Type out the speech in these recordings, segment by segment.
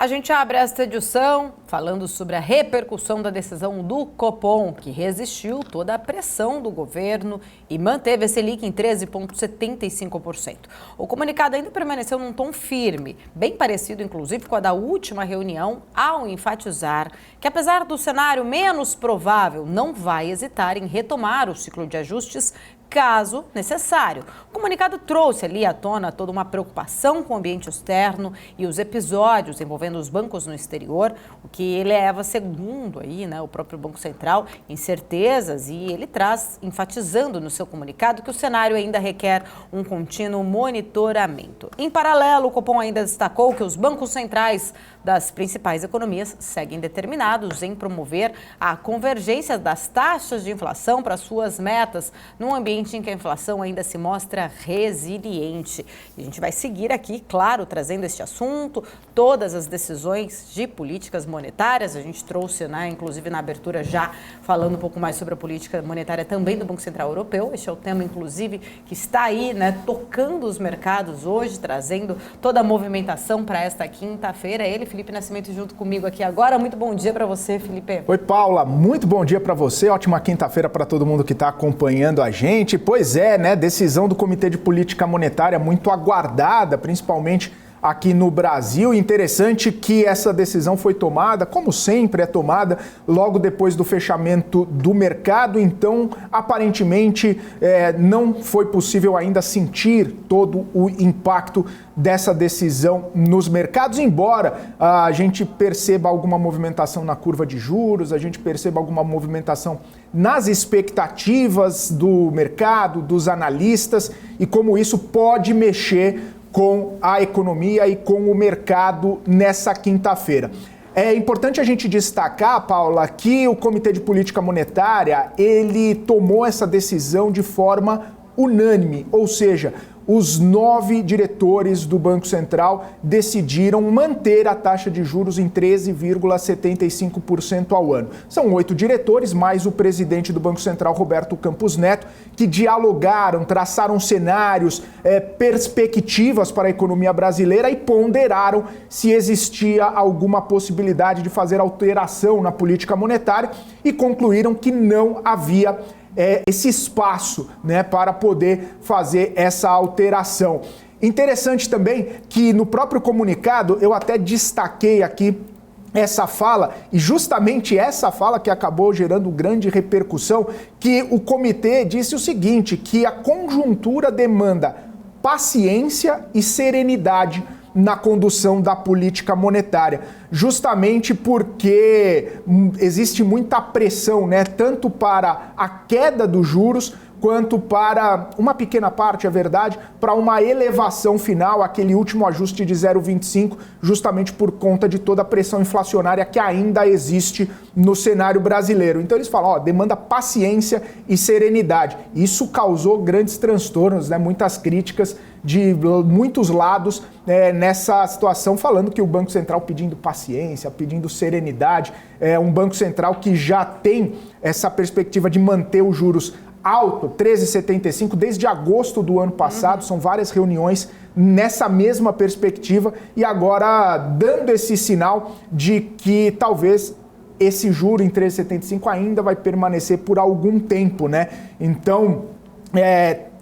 A gente abre esta edição falando sobre a repercussão da decisão do Copom, que resistiu toda a pressão do governo e manteve a Selic em 13,75%. O comunicado ainda permaneceu num tom firme, bem parecido inclusive com a da última reunião, ao enfatizar que, apesar do cenário menos provável, não vai hesitar em retomar o ciclo de ajustes caso necessário. O comunicado trouxe ali à tona toda uma preocupação com o ambiente externo e os episódios envolvendo os bancos no exterior, o que eleva, segundo o próprio Banco Central, incertezas, e ele traz, enfatizando no seu comunicado, que o cenário ainda requer um contínuo monitoramento. Em paralelo, o Copom ainda destacou que os bancos centrais das principais economias seguem determinados em promover a convergência das taxas de inflação para suas metas, num ambiente em que a inflação ainda se mostra resiliente. E a gente vai seguir aqui, claro, trazendo este assunto, todas as decisões de políticas monetárias. A gente trouxe, inclusive na abertura, já falando um pouco mais sobre a política monetária também do Banco Central Europeu. Este é o tema, inclusive, que está aí, tocando os mercados hoje, trazendo toda a movimentação para esta quinta-feira. Ele, Felipe Nascimento, junto comigo aqui agora. Muito bom dia para você, Felipe. Oi, Paula. Muito bom dia para você. Ótima quinta-feira para todo mundo que está acompanhando a gente. Pois é, decisão do Comitê de Política Monetária muito aguardada, principalmente aqui no Brasil. Interessante que essa decisão foi tomada, como sempre é tomada, logo depois do fechamento do mercado. Então, aparentemente, não foi possível ainda sentir todo o impacto dessa decisão nos mercados, embora a gente perceba alguma movimentação na curva de juros, a gente perceba alguma movimentação nas expectativas do mercado, dos analistas, e como isso pode mexer com a economia e com o mercado nessa quinta-feira. É importante a gente destacar, Paula, que o Comitê de Política Monetária, ele tomou essa decisão de forma unânime, ou seja, os 9 diretores do Banco Central decidiram manter a taxa de juros em 13,75% ao ano. São 8 diretores, mais o presidente do Banco Central, Roberto Campos Neto, que dialogaram, traçaram cenários, perspectivas para a economia brasileira e ponderaram se existia alguma possibilidade de fazer alteração na política monetária e concluíram que não havia esse espaço para poder fazer essa alteração. Interessante também que no próprio comunicado eu até destaquei aqui essa fala, e justamente essa fala que acabou gerando grande repercussão, que o comitê disse o seguinte, que a conjuntura demanda paciência e serenidade na condução da política monetária, justamente porque existe muita pressão, tanto para a queda dos juros, quanto para uma pequena parte, é verdade, para uma elevação final, aquele último ajuste de 0,25, justamente por conta de toda a pressão inflacionária que ainda existe no cenário brasileiro. Então eles falam, demanda paciência e serenidade. Isso causou grandes transtornos, muitas críticas de muitos lados nessa situação, falando que o Banco Central pedindo paciência, pedindo serenidade, um Banco Central que já tem essa perspectiva de manter os juros alto, 13,75, desde agosto do ano passado, são várias reuniões nessa mesma perspectiva e agora dando esse sinal de que talvez esse juro em 13,75 ainda vai permanecer por algum tempo, Então,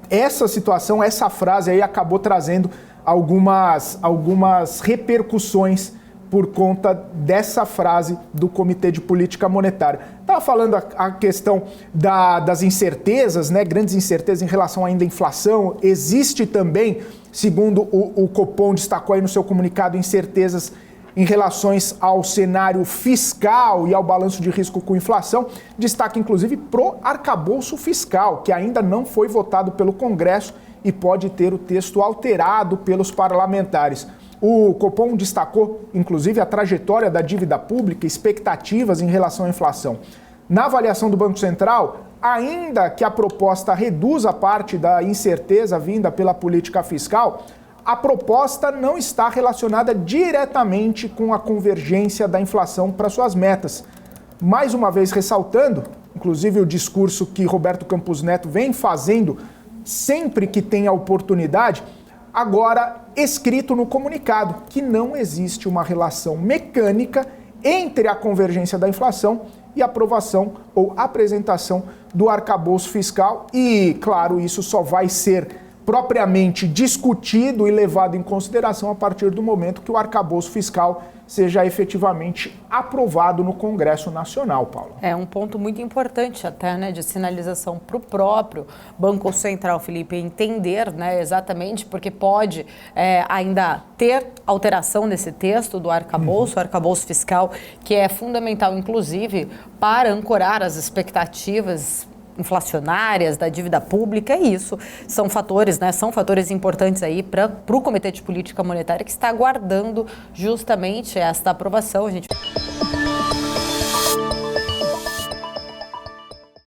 essa situação, essa frase aí acabou trazendo algumas repercussões por conta dessa frase do Comitê de Política Monetária. Estava falando a questão das incertezas, grandes incertezas em relação ainda à inflação. Existe também, segundo o Copom destacou aí no seu comunicado, incertezas em relações ao cenário fiscal e ao balanço de risco com inflação. Destaque, inclusive, pro arcabouço fiscal, que ainda não foi votado pelo Congresso e pode ter o texto alterado pelos parlamentares. O Copom destacou, inclusive, a trajetória da dívida pública, expectativas em relação à inflação. Na avaliação do Banco Central, ainda que a proposta reduza parte da incerteza vinda pela política fiscal, a proposta não está relacionada diretamente com a convergência da inflação para suas metas. Mais uma vez ressaltando, inclusive o discurso que Roberto Campos Neto vem fazendo sempre que tem a oportunidade, agora escrito no comunicado que não existe uma relação mecânica entre a convergência da inflação e a aprovação ou apresentação do arcabouço fiscal. E, claro, isso só vai ser propriamente discutido e levado em consideração a partir do momento que o arcabouço fiscal seja efetivamente aprovado no Congresso Nacional, Paula. É um ponto muito importante até, né, de sinalização para o próprio Banco Central, Felipe, entender, né, exatamente, porque pode ainda ter alteração nesse texto do arcabouço, arcabouço fiscal, que é fundamental, inclusive, para ancorar as expectativas inflacionárias, da dívida pública, e isso são fatores, né? São fatores importantes aí para o Comitê de Política Monetária, que está aguardando justamente esta aprovação. A gente